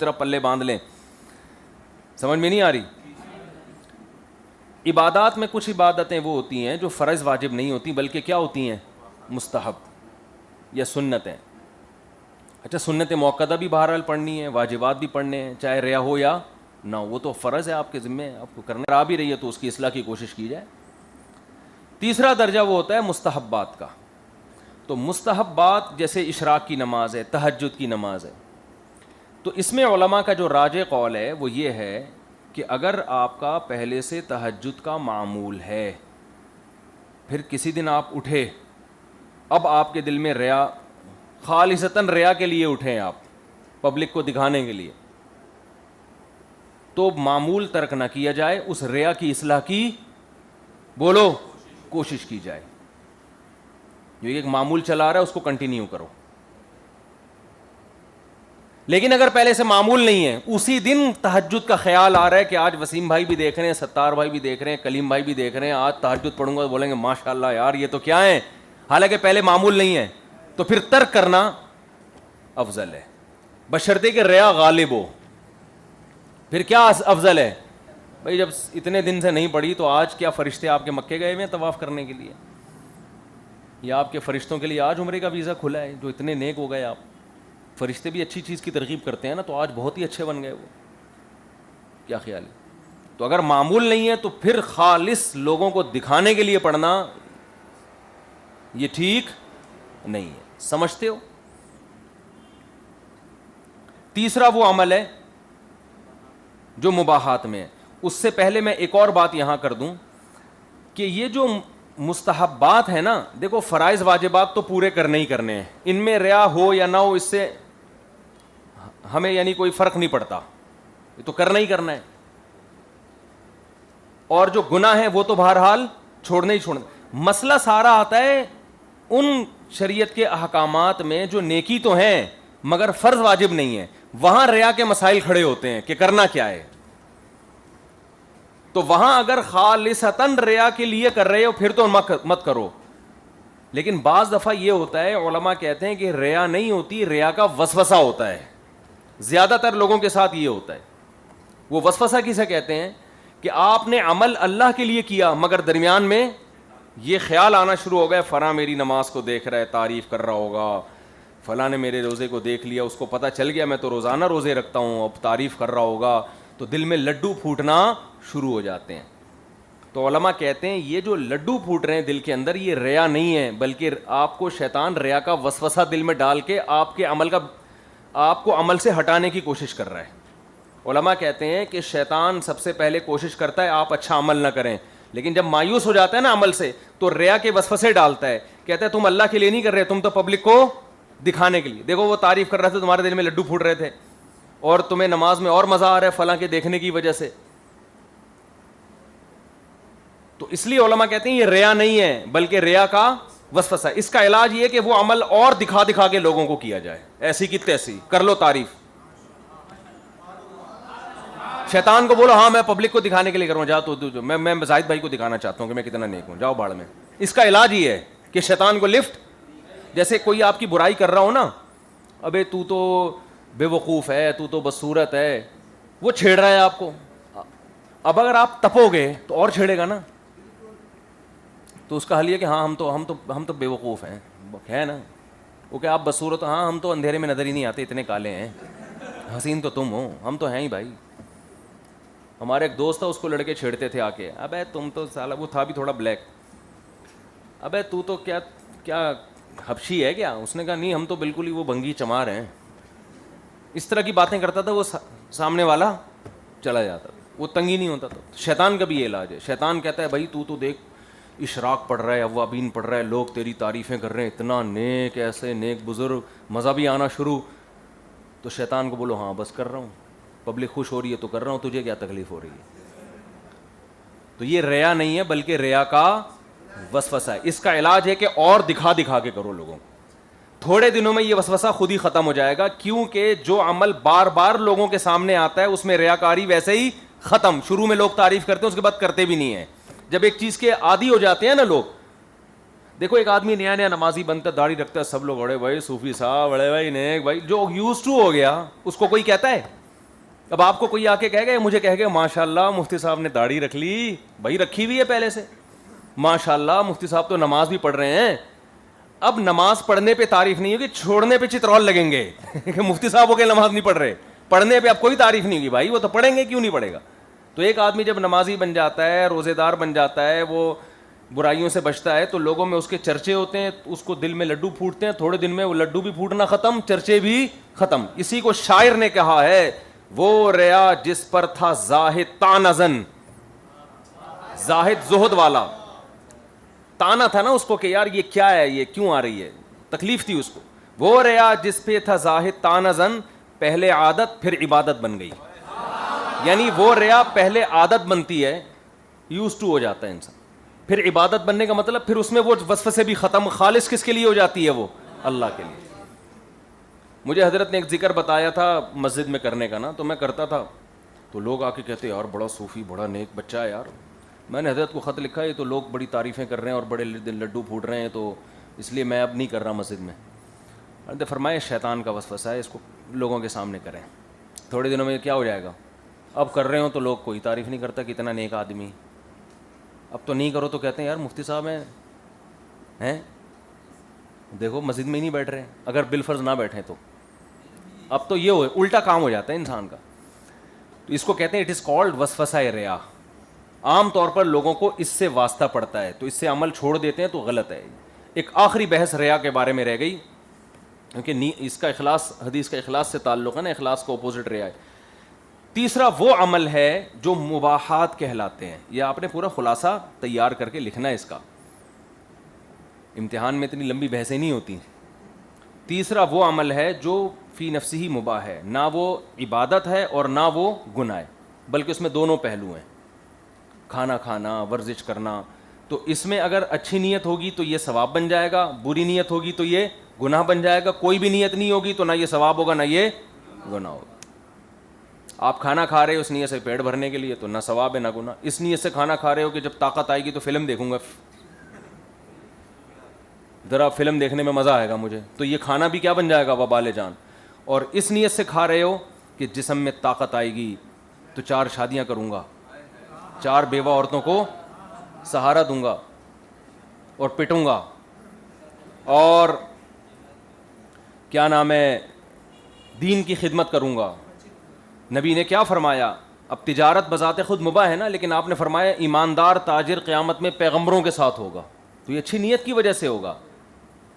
طرح پلے باندھ لیں. سمجھ میں نہیں آ رہی؟ عبادات میں کچھ عبادتیں وہ ہوتی ہیں جو فرض واجب نہیں ہوتی بلکہ کیا ہوتی ہیں؟ مستحب یا سنتیں. اچھا سنت موقدہ بھی بہرحال پڑھنی ہے, واجبات بھی پڑھنے ہیں, چاہے ریا ہو یا نہ ہو, وہ تو فرض ہے آپ کے ذمے, آپ کو کرنا آ بھی رہی ہے تو اس کی اصلاح کی کوشش کی جائے. تیسرا درجہ وہ ہوتا ہے مستحبات کا. تو مستحبات جیسے اشراق کی نماز ہے, تہجد کی نماز ہے, تو اس میں علماء کا جو راجح قول ہے وہ یہ ہے کہ اگر آپ کا پہلے سے تہجد کا معمول ہے, پھر کسی دن آپ اٹھے, اب آپ کے دل میں ریا, خالصتاً ریا کے لیے اٹھیں آپ, پبلک کو دکھانے کے لیے, تو معمول ترک نہ کیا جائے, اس ریا کی اصلاح کی بولو کوشش کی جائے. جو ایک معمول چلا رہا ہے اس کو کنٹینیو کرو. لیکن اگر پہلے سے معمول نہیں ہے, اسی دن تہجد کا خیال آ رہا ہے کہ آج وسیم بھائی بھی دیکھ رہے ہیں, ستار بھائی بھی دیکھ رہے ہیں, کلیم بھائی بھی دیکھ رہے ہیں, آج تہجد پڑھوں گا تو بولیں گے ماشاء اللہ یار یہ تو کیا ہے, حالانکہ پہلے معمول نہیں ہے, تو پھر ترک کرنا افضل ہے, بشرطے کہ ریا غالب ہو. پھر کیا افضل ہے بھائی, جب اتنے دن سے نہیں پڑھی تو آج کیا فرشتے آپ کے مکے گئے ہوئے ہیں طواف کرنے کے لیے, یا آپ کے فرشتوں کے لیے آج عمرے کا ویزا کھلا ہے, جو اتنے نیک ہو گئے آپ. فرشتے بھی اچھی چیز کی ترغیب کرتے ہیں نا, تو آج بہت ہی اچھے بن گئے وہ. کیا خیال ہے؟ تو اگر معمول نہیں ہے تو پھر خالص لوگوں کو دکھانے کے لیے پڑھنا یہ ٹھیک نہیں ہے. سمجھتے ہو؟ تیسرا وہ عمل ہے جو مباحات میں ہے. اس سے پہلے میں ایک اور بات یہاں کر دوں کہ یہ جو مستحبات ہیں نا, دیکھو فرائض واجبات تو پورے کرنے ہی کرنے ہیں, ان میں ریا ہو یا نہ ہو اس سے ہمیں یعنی کوئی فرق نہیں پڑتا, یہ تو کرنا ہی کرنا ہے. اور جو گناہ ہے وہ تو بہرحال چھوڑنا ہی چھوڑنا. مسئلہ سارا آتا ہے ان شریعت کے احکامات میں جو نیکی تو ہیں مگر فرض واجب نہیں ہے, وہاں ریا کے مسائل کھڑے ہوتے ہیں کہ کرنا کیا ہے. تو وہاں اگر خالصتاً ریا کے لیے کر رہے ہو پھر تو مت کرو. لیکن بعض دفعہ یہ ہوتا ہے, علماء کہتے ہیں کہ ریا نہیں ہوتی, ریا کا وسوسہ ہوتا ہے. زیادہ تر لوگوں کے ساتھ یہ ہوتا ہے. وہ وسوسہ کسے کہتے ہیں کہ آپ نے عمل اللہ کے لیے کیا مگر درمیان میں یہ خیال آنا شروع ہو گیا, فلاں میری نماز کو دیکھ رہا ہے, تعریف کر رہا ہوگا, فلاں نے میرے روزے کو دیکھ لیا, اس کو پتہ چل گیا میں تو روزانہ روزے رکھتا ہوں, اب تعریف کر رہا ہوگا, تو دل میں لڈو پھوٹنا شروع ہو جاتے ہیں. تو علماء کہتے ہیں یہ جو لڈو پھوٹ رہے ہیں دل کے اندر, یہ ریا نہیں ہے بلکہ آپ کو شیطان ریا کا وسوسہ دل میں ڈال کے آپ کو عمل سے ہٹانے کی کوشش کر رہا ہے. علماء کہتے ہیں کہ شیطان سب سے پہلے کوشش کرتا ہے آپ اچھا عمل نہ کریں, لیکن جب مایوس ہو جاتا ہے نا عمل سے تو ریا کے وسوسے ڈالتا ہے, کہتا ہے تم اللہ کے لیے نہیں کر رہے, تم تو پبلک کو دکھانے کے لیے. دیکھو وہ تعریف کر رہے تھے, تمہارے دل میں لڈو پھوٹ رہے تھے, اور تمہیں نماز میں اور مزہ آ رہا ہے فلاں کے دیکھنے کی وجہ سے. تو اس لیے علماء کہتے ہیں یہ ریا نہیں ہے بلکہ ریا کا وسوسہ. اس کا علاج یہ کہ وہ عمل اور دکھا دکھا کے لوگوں کو کیا جائے, ایسی کی تیسی کر لو تعریف. شیطان کو بولو ہاں میں پبلک کو دکھانے کے لیے کروں, جا تو میں زاہد بھائی کو دکھانا چاہتا ہوں کہ میں کتنا نیک ہوں, جاؤ باڑ میں. اس کا علاج یہ ہے کہ شیطان کو لفٹ, جیسے کوئی آپ کی برائی کر رہا ہو نا, ابے تو بے وقوف ہے, تو بدصورت ہے, وہ چھیڑ رہا ہے آپ کو. اب اگر آپ تپو گے تو اور چھیڑے گا نا, تو اس کا حل یہ کہ ہاں ہم تو بے وقوف ہیں, ہے نا, وہ کہ آپ بدصورت, ہاں ہم تو اندھیرے میں نظر ہی نہیں آتے, اتنے کالے ہیں, حسین تو تم ہو, ہم تو ہیں ہی بھائی. ہمارے ایک دوست تھا, اس کو لڑکے چھیڑتے تھے آ کے, ابے تم تو سالا, وہ تھا بھی تھوڑا بلیک, ابے تو کیا حبشی ہے کیا. اس نے کہا نہیں ہم تو بالکل ہی وہ بنگی چمار ہیں. اس طرح کی باتیں کرتا تھا, وہ سامنے والا چلا جاتا تھا, وہ تنگی نہیں ہوتا تھا. شیطان کا بھی یہ علاج ہے. شیطان کہتا ہے بھائی تو دیکھ اشراق پڑھ رہا ہے, اوابین پڑھ رہا ہے, لوگ تیری تعریفیں کر رہے ہیں, اتنا نیک, ایسے نیک بزرگ, مزہ بھی آنا شروع. تو شیطان کو بولو ہاں بس کر رہا ہوں, پبلک خوش ہو رہی ہے تو کر رہا ہوں, تجھے کیا تکلیف ہو رہی ہے. تو یہ ریا نہیں ہے بلکہ ریا کا وسوسہ ہے. اس کا علاج ہے کہ اور دکھا دکھا کے کرو لوگوں کو. تھوڑے دنوں میں یہ وسوسہ خود ہی ختم ہو جائے گا, کیونکہ جو عمل بار بار لوگوں کے سامنے آتا ہے اس میں ریاکاری ویسے ہی ختم. شروع میں لوگ تعریف کرتے ہیں, اس کے بعد کرتے بھی نہیں ہیں. جب ایک چیز کے عادی ہو جاتے ہیں نا لوگ, دیکھو ایک آدمی نیا نیا نمازی بنتا ہے, داڑھی رکھتا ہے, سب لوگ بڑے بھائی صوفی صاحب, بڑے بھائی نیک بھائی, جو یوز ٹو ہو گیا اس کو کوئی کہتا ہے اب آپ کو کوئی آ کے کہے گا، مجھے کہے گا ماشاء اللہ مفتی صاحب نے داڑھی رکھ لی، بھائی رکھی ہوئی ہے پہلے سے، ماشاء اللہ مفتی صاحب تو نماز بھی پڑھ رہے ہیں. اب نماز پڑھنے پہ تعریف نہیں ہوگی، چھوڑنے پہ چترول لگیں گے کہ مفتی صاحب ہو کے نماز نہیں پڑھ رہے. پڑھنے پہ اب کوئی تعریف نہیں ہوگی، بھائی وہ تو پڑھیں گے، کیوں نہیں پڑھے گا. تو ایک آدمی جب نمازی بن جاتا ہے، روزے دار بن جاتا ہے، وہ برائیوں سے بچتا ہے، تو لوگوں میں اس کے چرچے ہوتے ہیں، اس کو دل میں لڈو پھوٹتے ہیں، تھوڑے دن میں وہ لڈو بھی پھوٹنا ختم، چرچے بھی ختم. اسی کو شاعر نے کہا ہے، وہ ریا جس پر تھا زاہد تانزن، زاہد زہد والا، تانا تھا نا اس کو کہ یار یہ کیا ہے، یہ کیوں آ رہی ہے، تکلیف تھی اس کو. وہ ریا جس پہ تھا زاہد تانزن، پہلے عادت پھر عبادت بن گئی. یعنی وہ ریا پہلے عادت بنتی ہے، یوز ٹو ہو جاتا ہے انسان، پھر عبادت بننے کا مطلب پھر اس میں وہ وسوسے بھی ختم، خالص کس کے لیے ہو جاتی ہے، وہ اللہ کے لیے. مجھے حضرت نے ایک ذکر بتایا تھا مسجد میں کرنے کا نا، تو میں کرتا تھا، تو لوگ آ کے کہتے یار بڑا صوفی، بڑا نیک بچہ ہے یار. میں نے حضرت کو خط لکھا، یہ تو لوگ بڑی تعریفیں کر رہے ہیں اور بڑے لڈو پھوٹ رہے ہیں، تو اس لیے میں اب نہیں کر رہا مسجد میں. حضرت فرمایا شیطان کا وسوسہ ہے، اس کو لوگوں کے سامنے کریں، تھوڑے دنوں میں کیا ہو جائے گا. اب کر رہے ہوں تو لوگ کوئی تعریف نہیں کرتا کہ اتنا نیک آدمی. اب تو نہیں کرو تو کہتے ہیں یار مفتی صاحب ہیں دیکھو مسجد میں ہی نہیں بیٹھ رہے، اگر بالفرض نہ بیٹھیں تو. اب تو یہ الٹا کام ہو جاتا ہے انسان کا. تو اس کو کہتے ہیں اٹ از کالڈ وسوسہ ریا. عام طور پر لوگوں کو اس سے واسطہ پڑتا ہے تو اس سے عمل چھوڑ دیتے ہیں، تو غلط ہے. ایک آخری بحث ریا کے بارے میں رہ گئی، کیونکہ اس کا اخلاص، حدیث کا اخلاص سے تعلق ہے نا، اخلاص کا اپوزٹ ریا ہے. تیسرا وہ عمل ہے جو مباحات کہلاتے ہیں. یہ آپ نے پورا خلاصہ تیار کر کے لکھنا ہے اس کا، امتحان میں اتنی لمبی بحثیں نہیں ہوتی. تیسرا وہ عمل ہے جو فی نفسی ہی مباح ہے، نہ وہ عبادت ہے اور نہ وہ گناہ ہے، بلکہ اس میں دونوں پہلو ہیں، کھانا کھانا، ورزش کرنا. تو اس میں اگر اچھی نیت ہوگی تو یہ ثواب بن جائے گا، بری نیت ہوگی تو یہ گناہ بن جائے گا. کوئی بھی نیت نہیں ہوگی تو نہ یہ ثواب ہوگا نہ یہ گناہ ہوگا. آپ کھانا کھا رہے ہو اس نیت سے پیٹ بھرنے کے لیے تو نہ ثواب ہے نہ گناہ. اس نیت سے کھانا کھا رہے ہو کہ جب طاقت آئے گی تو فلم دیکھوں گا، ذرا فلم دیکھنے میں مزہ آئے گا مجھے، تو یہ کھانا بھی کیا بن جائے گا، وبال جان. اور اس نیت سے کھا رہے ہو کہ جسم میں طاقت آئے گی تو 4 شادیاں کروں گا، 4 بیوہ عورتوں کو سہارا دوں گا اور پٹوں گا، اور کیا نام ہے دین کی خدمت کروں گا. نبی نے کیا فرمایا؟ اب تجارت بذات خود مباح ہے نا، لیکن آپ نے فرمایا ایماندار تاجر قیامت میں پیغمبروں کے ساتھ ہوگا. تو یہ اچھی نیت کی وجہ سے ہوگا.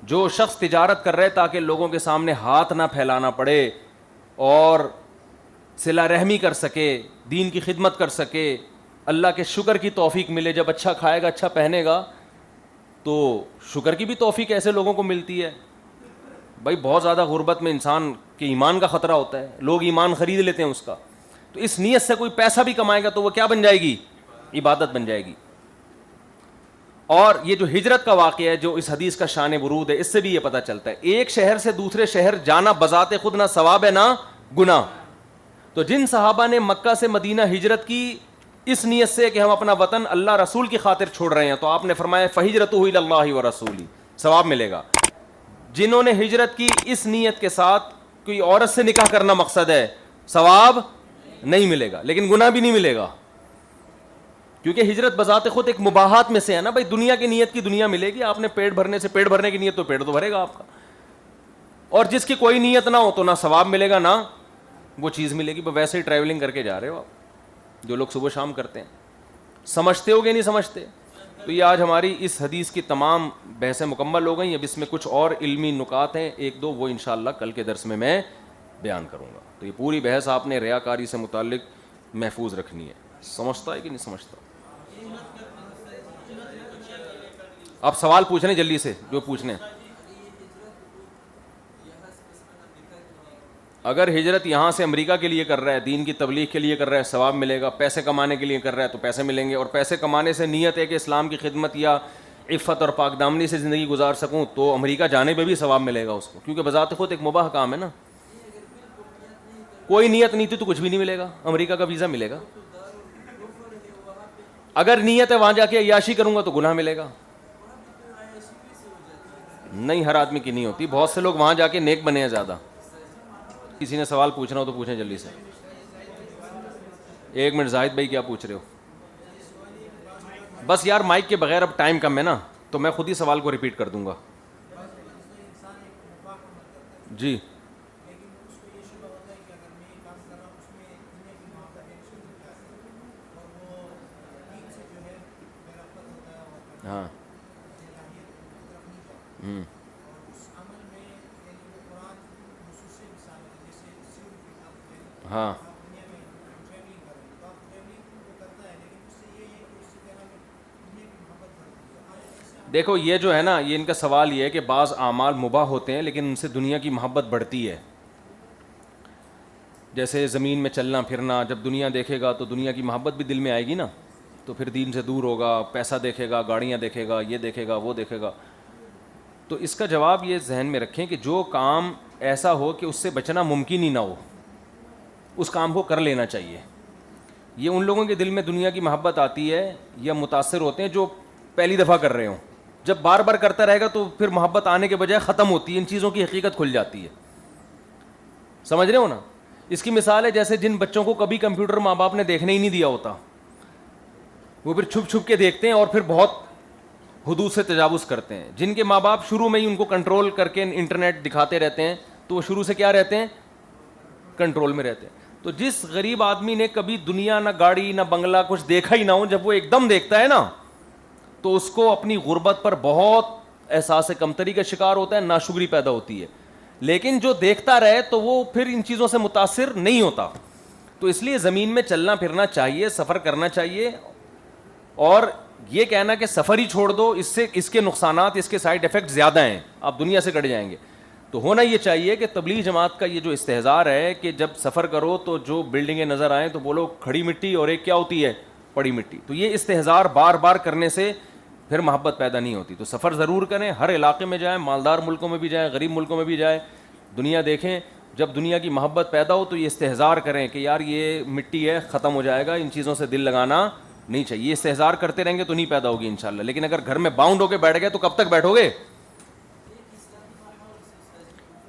جو شخص تجارت کر رہے تاکہ لوگوں کے سامنے ہاتھ نہ پھیلانا پڑے اور صلہ رحمی کر سکے، دین کی خدمت کر سکے، اللہ کے شکر کی توفیق ملے. جب اچھا کھائے گا، اچھا پہنے گا تو شکر کی بھی توفیق ایسے لوگوں کو ملتی ہے. بھائی بہت زیادہ غربت میں انسان کے ایمان کا خطرہ ہوتا ہے، لوگ ایمان خرید لیتے ہیں اس کا. تو اس نیت سے کوئی پیسہ بھی کمائے گا تو وہ کیا بن جائے گی، عبادت بن جائے گی. اور یہ جو ہجرت کا واقعہ ہے جو اس حدیث کا شان ورود ہے، اس سے بھی یہ پتہ چلتا ہے ایک شہر سے دوسرے شہر جانا بذات خود نہ ثواب ہے نہ گناہ. تو جن صحابہ نے مکہ سے مدینہ ہجرت کی اس نیت سے کہ ہم اپنا وطن اللہ رسول کی خاطر چھوڑ رہے ہیں، تو آپ نے فرمایا فہجرتہ الی اللہ ورسولہ، ثواب ملے گا. جنہوں نے ہجرت کی اس نیت کے ساتھ کوئی عورت سے نکاح کرنا مقصد ہے، ثواب نہیں ملے گا لیکن گناہ بھی نہیں ملے گا، کیونکہ ہجرت بذات خود ایک مباحات میں سے ہے نا. بھائی دنیا کی نیت کی دنیا ملے گی، آپ نے پیٹ بھرنے کی نیت تو پیٹ تو بھرے گا آپ کا. اور جس کی کوئی نیت نہ ہو تو نہ ثواب ملے گا نہ وہ چیز ملے گی. ویسے ہی ٹریولنگ کر کے جا رہے ہو آپ، جو لوگ صبح شام کرتے ہیں. سمجھتے ہو گے نہیں سمجھتے؟ تو یہ آج ہماری اس حدیث کی تمام بحثیں مکمل ہو گئیں. اب اس میں کچھ اور علمی نکات ہیں 1-2، وہ انشاءاللہ کل کے درس میں بیان کروں گا. تو یہ پوری بحث آپ نے ریاکاری سے متعلق محفوظ رکھنی ہے. سمجھتا ہے کہ نہیں سمجھتا؟ آپ سوال پوچھ رہے ہیں جلدی سے جو پوچھنے. اگر ہجرت یہاں سے امریکہ کے لیے کر رہا ہے، دین کی تبلیغ کے لیے کر رہا ہے، ثواب ملے گا. پیسے کمانے کے لیے کر رہا ہے تو پیسے ملیں گے، اور پیسے کمانے سے نیت ہے کہ اسلام کی خدمت یا عفت اور پاک دامنی سے زندگی گزار سکوں تو امریکہ جانے پہ بھی ثواب ملے گا اس کو، کیونکہ بذات خود ایک مباح کام ہے نا. کوئی نیت نہیں تھی تو کچھ بھی نہیں ملے گا، امریکہ کا ویزا ملے گا. اگر نیت ہے وہاں جا کے عیاشی کروں گا تو گناہ ملے گا. نہیں، ہر آدمی کی نہیں ہوتی. بہت سے لوگ وہاں جا کے نیک بنے ہیں زیادہ. کسی نے سوال پوچھنا ہو تو پوچھیں جلدی سے. ایک منٹ زاہد بھائی کیا پوچھ رہے ہو؟ بس یار مائک کے بغیر اب ٹائم کم ہے نا، تو میں خود ہی سوال کو ریپیٹ کر دوں گا. جی ہاں ہاں دیکھو یہ جو ہے نا، یہ ان کا سوال یہ ہے کہ بعض اعمال مباح ہوتے ہیں لیکن ان سے دنیا کی محبت بڑھتی ہے. جیسے زمین میں چلنا پھرنا، جب دنیا دیکھے گا تو دنیا کی محبت بھی دل میں آئے گی نا، تو پھر دین سے دور ہوگا، پیسہ دیکھے گا، گاڑیاں دیکھے گا، یہ دیکھے گا، وہ دیکھے گا. تو اس کا جواب یہ ذہن میں رکھیں کہ جو کام ایسا ہو کہ اس سے بچنا ممکن ہی نہ ہو، اس کام کو کر لینا چاہیے. یہ ان لوگوں کے دل میں دنیا کی محبت آتی ہے یا متاثر ہوتے ہیں جو پہلی دفعہ کر رہے ہوں. جب بار بار کرتا رہے گا تو پھر محبت آنے کے بجائے ختم ہوتی ہے، ان چیزوں کی حقیقت کھل جاتی ہے. سمجھ رہے ہو نا؟ اس کی مثال ہے جیسے جن بچوں کو کبھی کمپیوٹر ماں باپ نے دیکھنے ہی نہیں دیا ہوتا، وہ پھر چھپ چھپ کے دیکھتے ہیں اور پھر بہت حدود سے تجاوز کرتے ہیں. جن کے ماں باپ شروع میں ہی ان کو کنٹرول کر کے انٹرنیٹ دکھاتے رہتے ہیں تو وہ شروع سے کیا رہتے ہیں؟ کنٹرول میں رہتے ہیں. تو جس غریب آدمی نے کبھی دنیا نہ گاڑی نہ بنگلہ کچھ دیکھا ہی نہ ہو، جب وہ ایک دم دیکھتا ہے نا تو اس کو اپنی غربت پر بہت احساس کمتری کا شکار ہوتا ہے، ناشکری پیدا ہوتی ہے. لیکن جو دیکھتا رہے تو وہ پھر ان چیزوں سے متاثر نہیں ہوتا. تو اس لیے زمین میں چلنا پھرنا چاہیے، سفر کرنا چاہیے. اور یہ کہنا کہ سفر ہی چھوڑ دو، اس سے اس کے نقصانات، اس کے سائیڈ ایفیکٹ زیادہ ہیں، آپ دنیا سے کٹ جائیں گے. تو ہونا یہ چاہیے کہ تبلیغ جماعت کا یہ جو استحضار ہے کہ جب سفر کرو تو جو بلڈنگیں نظر آئیں تو بولو کھڑی مٹی، اور ایک کیا ہوتی ہے؟ پڑی مٹی. تو یہ استحضار بار بار کرنے سے پھر محبت پیدا نہیں ہوتی. تو سفر ضرور کریں، ہر علاقے میں جائیں، مالدار ملکوں میں بھی جائیں، غریب ملکوں میں بھی جائیں، دنیا دیکھیں. جب دنیا کی محبت پیدا ہو تو یہ استحضار کریں کہ یار یہ مٹی ہے، ختم ہو جائے گا، ان چیزوں سے دل لگانا نہیں چاہیے. یہ استحضار کرتے رہیں گے تو نہیں پیدا ہوگی انشاءاللہ. لیکن اگر گھر میں باؤنڈ ہو کے بیٹھ گئے تو کب تک بیٹھو گے؟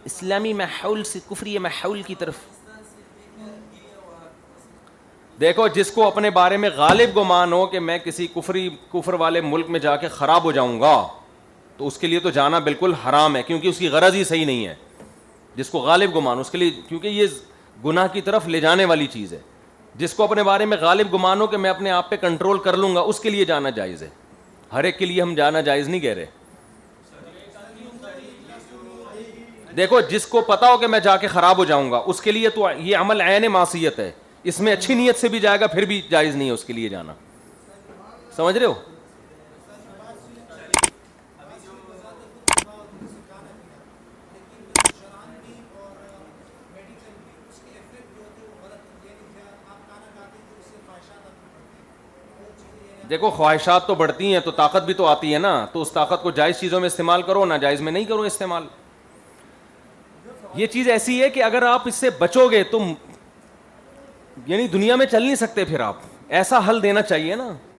اسلامی ماحول سے کفری ماحول کی طرف دیکھو. جس کو اپنے بارے میں غالب گمان ہو کہ میں کسی کفر والے ملک میں جا کے خراب ہو جاؤں گا تو اس کے لیے تو جانا بالکل حرام ہے، کیونکہ اس کی غرض ہی صحیح نہیں ہے. جس کو غالب گمان ہو اس کے لیے، کیونکہ یہ گناہ کی طرف لے جانے والی چیز ہے. جس کو اپنے بارے میں غالب گمان ہو کہ میں اپنے آپ پہ کنٹرول کر لوں گا، اس کے لیے جانا جائز ہے. ہر ایک کے لیے ہم جانا جائز نہیں کہہ رہے. دیکھو جس کو پتا ہو کہ میں جا کے خراب ہو جاؤں گا اس کے لیے تو یہ عمل عین معصیت ہے. اس میں اچھی نیت سے بھی جائے گا پھر بھی جائز نہیں ہے اس کے لیے جانا. سمجھ رہے ہو؟ دیکھو خواہشات تو بڑھتی ہیں تو طاقت بھی تو آتی ہے نا. تو اس طاقت کو جائز چیزوں میں استعمال کرو، ناجائز میں نہیں کرو استعمال. یہ چیز ایسی ہے کہ اگر آپ اس سے بچو گے تو یعنی دنیا میں چل نہیں سکتے. پھر آپ ایسا حل دینا چاہیے نا.